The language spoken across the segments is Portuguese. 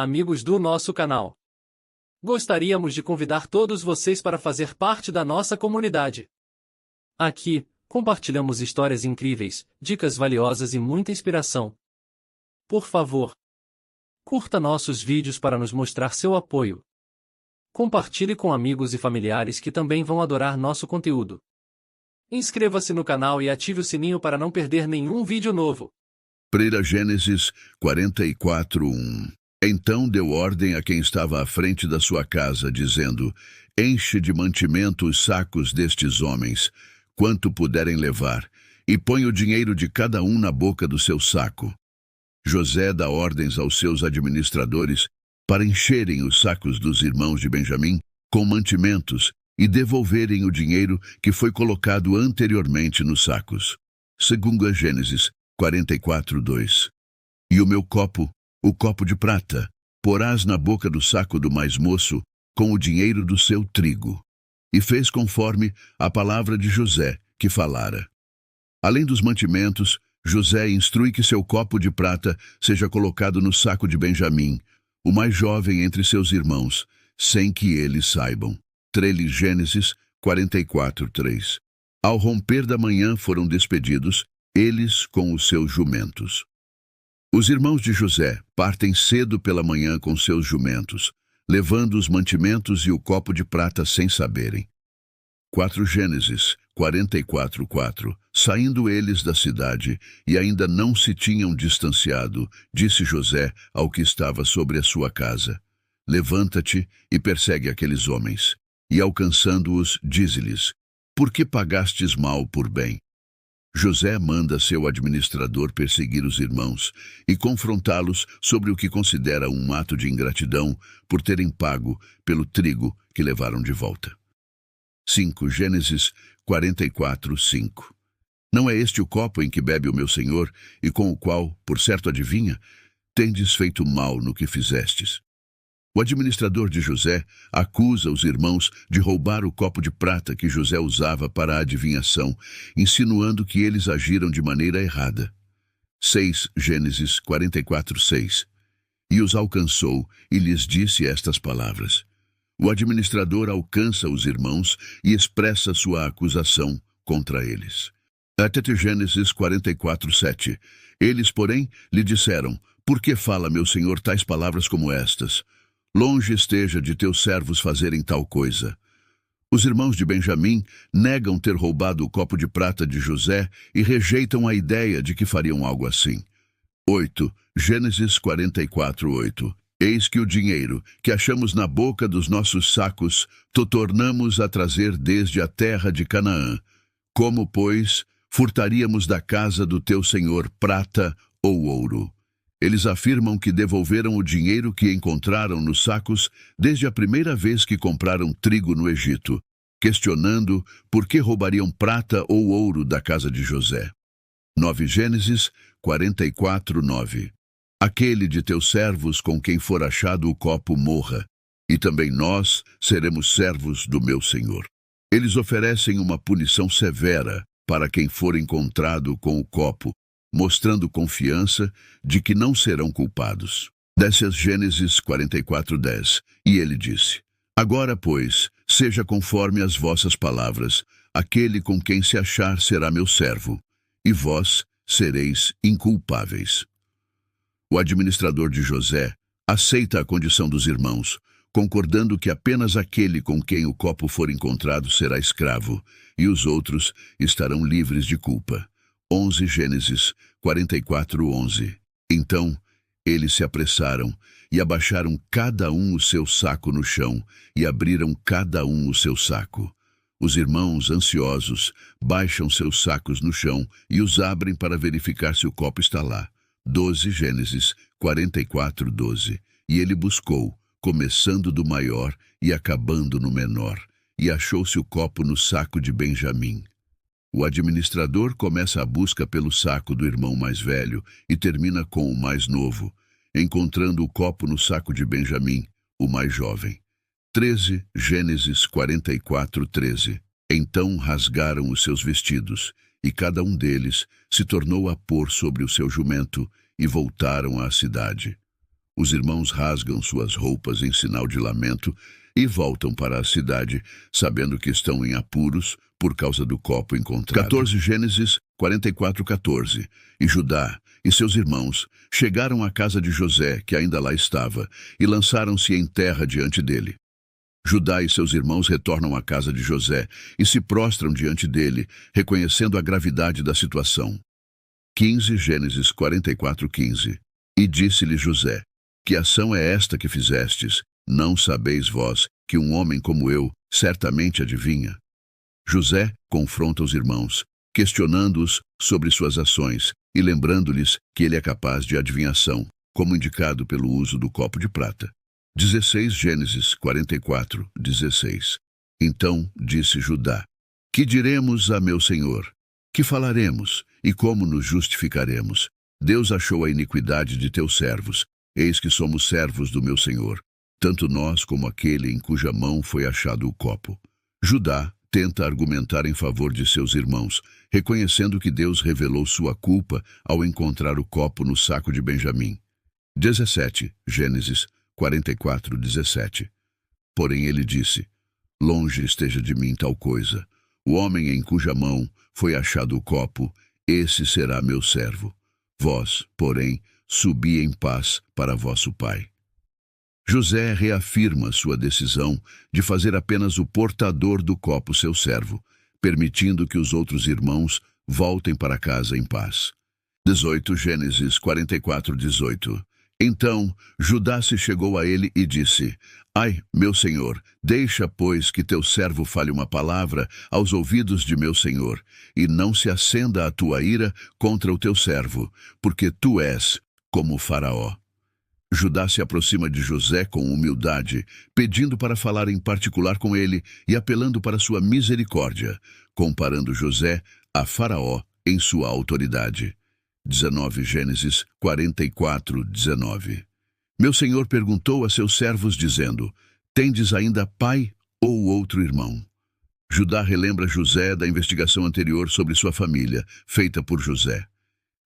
amigos do nosso canal. Gostaríamos de convidar todos vocês para fazer parte da nossa comunidade. Aqui, compartilhamos histórias incríveis, dicas valiosas e muita inspiração. Por favor, curta nossos vídeos para nos mostrar seu apoio. Compartilhe com amigos e familiares que também vão adorar nosso conteúdo. Inscreva-se no canal e ative o sininho para não perder nenhum vídeo novo. 1 Gênesis 44:1. Então deu ordem a quem estava à frente da sua casa, dizendo: Enche de mantimento os sacos destes homens, quanto puderem levar, e põe o dinheiro de cada um na boca do seu saco. José dá ordens aos seus administradores para encherem os sacos dos irmãos de Benjamim com mantimentos e devolverem o dinheiro que foi colocado anteriormente nos sacos. 2 Gênesis 44:2. E o meu copo, o copo de prata, porás na boca do saco do mais moço, com o dinheiro do seu trigo. E fez conforme a palavra de José, que falara. Além dos mantimentos, José instrui que seu copo de prata seja colocado no saco de Benjamim, o mais jovem entre seus irmãos, sem que eles saibam. 3 Gênesis 44:3. Ao romper da manhã foram despedidos, eles com os seus jumentos. Os irmãos de José partem cedo pela manhã com seus jumentos, levando os mantimentos e o copo de prata sem saberem. 4 Gênesis 44:4. Saindo eles da cidade, e ainda não se tinham distanciado, disse José ao que estava sobre a sua casa: Levanta-te e persegue aqueles homens. E alcançando-os, dize-lhes: Por que pagastes mal por bem? José manda seu administrador perseguir os irmãos e confrontá-los sobre o que considera um ato de ingratidão por terem pago pelo trigo que levaram de volta. 5 Gênesis 44:5. Não é este o copo em que bebe o meu senhor, e com o qual, por certo adivinha, tendes feito mal no que fizestes? O administrador de José acusa os irmãos de roubar o copo de prata que José usava para a adivinhação, insinuando que eles agiram de maneira errada. 6 Gênesis 44:6. E os alcançou e lhes disse estas palavras. O administrador alcança os irmãos e expressa sua acusação contra eles. Até Gênesis 44:7. Eles, porém, lhe disseram: Por que fala meu senhor tais palavras como estas? Longe esteja de teus servos fazerem tal coisa. Os irmãos de Benjamim negam ter roubado o copo de prata de José e rejeitam a ideia de que fariam algo assim. 8 Gênesis 44:8. Eis que o dinheiro que achamos na boca dos nossos sacos tornamos a trazer desde a terra de Canaã. Como, pois, furtaríamos da casa do teu senhor prata ou ouro? Eles afirmam que devolveram o dinheiro que encontraram nos sacos desde a primeira vez que compraram trigo no Egito, questionando por que roubariam prata ou ouro da casa de José. 9 Gênesis 44:9. Aquele de teus servos com quem for achado o copo morra, e também nós seremos servos do meu senhor. Eles oferecem uma punição severa para quem for encontrado com o copo, mostrando confiança de que não serão culpados. 10 Gênesis 44:10. E ele disse: Agora, pois, seja conforme as vossas palavras, aquele com quem se achar será meu servo, e vós sereis inculpáveis. O administrador de José aceita a condição dos irmãos, concordando que apenas aquele com quem o copo for encontrado será escravo, e os outros estarão livres de culpa. 11 Gênesis 44:11. Então, eles se apressaram e abaixaram cada um o seu saco no chão e abriram cada um o seu saco. Os irmãos, ansiosos, baixam seus sacos no chão e os abrem para verificar se o copo está lá. 12 Gênesis 44:12. E ele buscou, começando do maior e acabando no menor, e achou-se o copo no saco de Benjamim. O administrador começa a busca pelo saco do irmão mais velho e termina com o mais novo, encontrando o copo no saco de Benjamim, o mais jovem. 13 Gênesis 44:13. Então rasgaram os seus vestidos, e cada um deles se tornou a pôr sobre o seu jumento, e voltaram à cidade. Os irmãos rasgam suas roupas em sinal de lamento e voltam para a cidade, sabendo que estão em apuros por causa do copo encontrado. 14 Gênesis 44:14. E Judá e seus irmãos chegaram à casa de José, que ainda lá estava, e lançaram-se em terra diante dele. Judá e seus irmãos retornam à casa de José e se prostram diante dele, reconhecendo a gravidade da situação. 15 Gênesis 44:15. E disse-lhe José: Que ação é esta que fizestes? Não sabeis vós que um homem como eu certamente adivinha? José confronta os irmãos, questionando-os sobre suas ações e lembrando-lhes que ele é capaz de adivinhação, como indicado pelo uso do copo de prata. 16 Gênesis 44:16. Então disse Judá: Que diremos a meu senhor? Que falaremos? E como nos justificaremos? Deus achou a iniquidade de teus servos. Eis que somos servos do meu senhor, tanto nós como aquele em cuja mão foi achado o copo. Judá tenta argumentar em favor de seus irmãos, reconhecendo que Deus revelou sua culpa ao encontrar o copo no saco de Benjamim. 17 Gênesis 44:17. Porém ele disse: Longe esteja de mim tal coisa. O homem em cuja mão foi achado o copo, esse será meu servo. Vós, porém, subi em paz para vosso pai. José reafirma sua decisão de fazer apenas o portador do copo seu servo, permitindo que os outros irmãos voltem para casa em paz. 18 Gênesis 44:18. Então Judá se chegou a ele e disse: Ai, meu senhor, deixa, pois, que teu servo fale uma palavra aos ouvidos de meu senhor, e não se acenda a tua ira contra o teu servo, porque tu és como o Faraó. Judá se aproxima de José com humildade, pedindo para falar em particular com ele e apelando para sua misericórdia, comparando José a Faraó em sua autoridade. 19 Gênesis 44:19. Meu senhor perguntou a seus servos, dizendo: Tendes ainda pai ou outro irmão? Judá relembra José da investigação anterior sobre sua família, feita por José.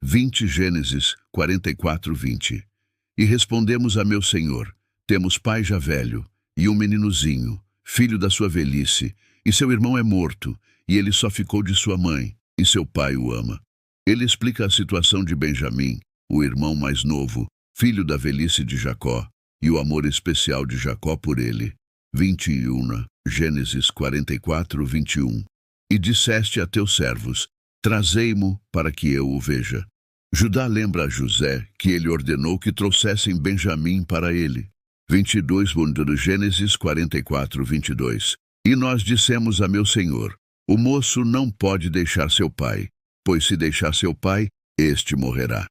20 Gênesis 44:20. E respondemos a meu senhor: Temos pai já velho, e um meninozinho, filho da sua velhice, e seu irmão é morto, e ele só ficou de sua mãe, e seu pai o ama. Ele explica a situação de Benjamim, o irmão mais novo, filho da velhice de Jacó, e o amor especial de Jacó por ele. 21 Gênesis 44:21. E disseste a teus servos: Trazei-mo para que eu o veja. Judá lembra a José que ele ordenou que trouxessem Benjamim para ele. 22 Gênesis 44:22. E nós dissemos a meu senhor: O moço não pode deixar seu pai, pois se deixar seu pai, este morrerá.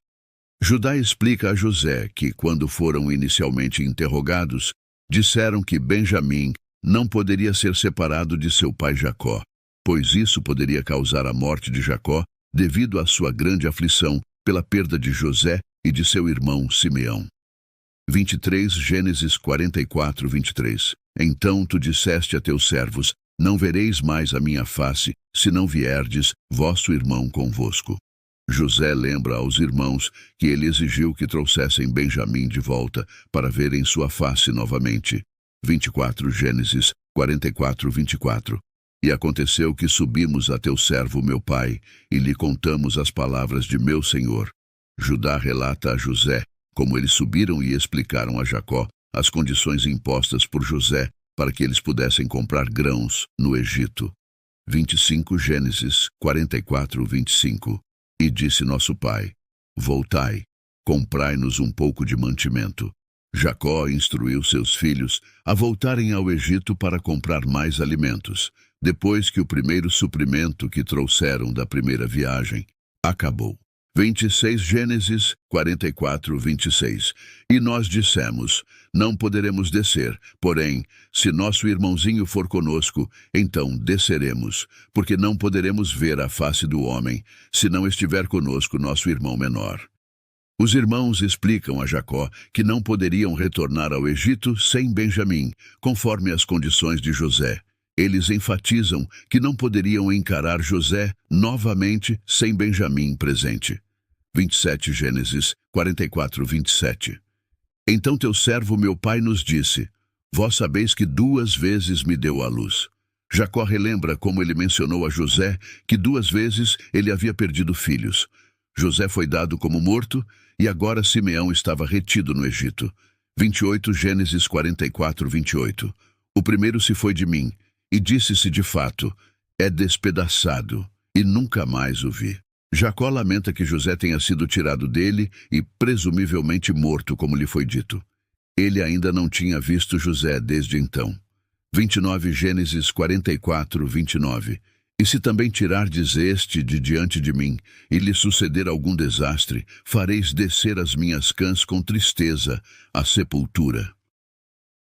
Judá explica a José que, quando foram inicialmente interrogados, disseram que Benjamim não poderia ser separado de seu pai Jacó, pois isso poderia causar a morte de Jacó devido à sua grande aflição pela perda de José e de seu irmão Simeão. 23 Gênesis 44:23. Então tu disseste a teus servos: Não vereis mais a minha face, se não vierdes vosso irmão convosco. José lembra aos irmãos que ele exigiu que trouxessem Benjamim de volta para verem sua face novamente. 24 Gênesis 44:24. E aconteceu que subimos a teu servo meu pai, e lhe contamos as palavras de meu senhor. Judá relata a José como eles subiram e explicaram a Jacó as condições impostas por José para que eles pudessem comprar grãos no Egito. 25 Gênesis 44:25. E disse nosso pai: Voltai, comprai-nos um pouco de mantimento. Jacó instruiu seus filhos a voltarem ao Egito para comprar mais alimentos, depois que o primeiro suprimento que trouxeram da primeira viagem acabou. 26 Gênesis 44:26. E nós dissemos: Não poderemos descer, porém, se nosso irmãozinho for conosco, então desceremos, porque não poderemos ver a face do homem, se não estiver conosco nosso irmão menor. Os irmãos explicam a Jacó que não poderiam retornar ao Egito sem Benjamim, conforme as condições de José. Eles enfatizam que não poderiam encarar José novamente sem Benjamim presente. 27 Gênesis 44:27. Então teu servo meu pai nos disse: Vós sabeis que 2 vezes me deu à luz. Jacó relembra como ele mencionou a José que 2 vezes ele havia perdido filhos. José foi dado como morto e agora Simeão estava retido no Egito. 28 Gênesis 44, 28. O primeiro se foi de mim, e disse-se de fato: é despedaçado, e nunca mais o vi. Jacó lamenta que José tenha sido tirado dele e presumivelmente morto, como lhe foi dito. Ele ainda não tinha visto José desde então. 29 Gênesis 44, 29. E se também tirardes este de diante de mim, e lhe suceder algum desastre, fareis descer as minhas cãs com tristeza à sepultura.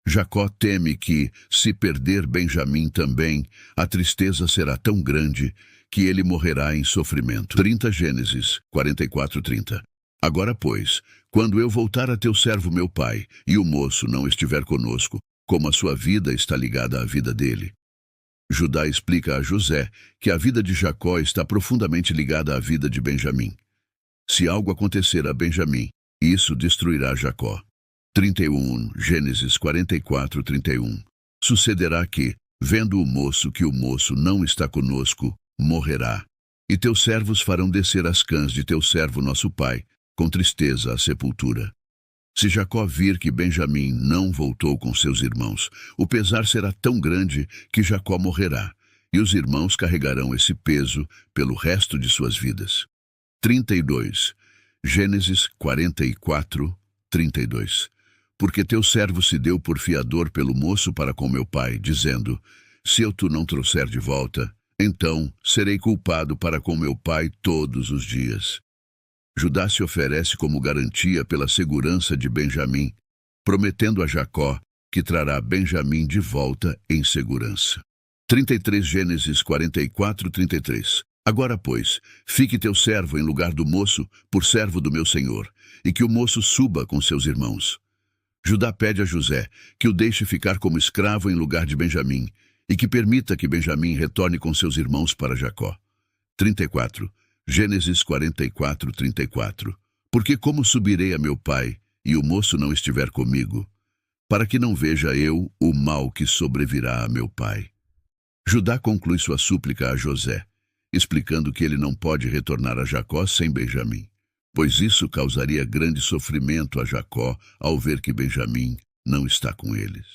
Jacó teme que, se perder Benjamim também, a tristeza será tão grande que ele morrerá em sofrimento. 30 Gênesis 44, 30. Agora, pois, quando eu voltar a teu servo meu pai, e o moço não estiver conosco, como a sua vida está ligada à vida dele. Judá explica a José que a vida de Jacó está profundamente ligada à vida de Benjamim. Se algo acontecer a Benjamim, isso destruirá Jacó. 31 Gênesis 44, 31. Sucederá que, vendo o moço que o moço não está conosco, morrerá. E teus servos farão descer as cãs de teu servo nosso pai, com tristeza à sepultura. Se Jacó vir que Benjamim não voltou com seus irmãos, o pesar será tão grande que Jacó morrerá, e os irmãos carregarão esse peso pelo resto de suas vidas. 32 Gênesis 44, 32. Porque teu servo se deu por fiador pelo moço para com meu pai, dizendo: se eu tu não trouxer de volta, então serei culpado para com meu pai todos os dias. Judá se oferece como garantia pela segurança de Benjamim, prometendo a Jacó que trará Benjamim de volta em segurança. 33 Gênesis 44, 33. Agora, pois, fique teu servo em lugar do moço, por servo do meu senhor, e que o moço suba com seus irmãos. Judá pede a José que o deixe ficar como escravo em lugar de Benjamim, e que permita que Benjamim retorne com seus irmãos para Jacó. 34 Gênesis 44, 34. Porque como subirei a meu pai, e o moço não estiver comigo, para que não veja eu o mal que sobrevirá a meu pai? Judá conclui sua súplica a José, explicando que ele não pode retornar a Jacó sem Benjamim, pois isso causaria grande sofrimento a Jacó ao ver que Benjamim não está com eles.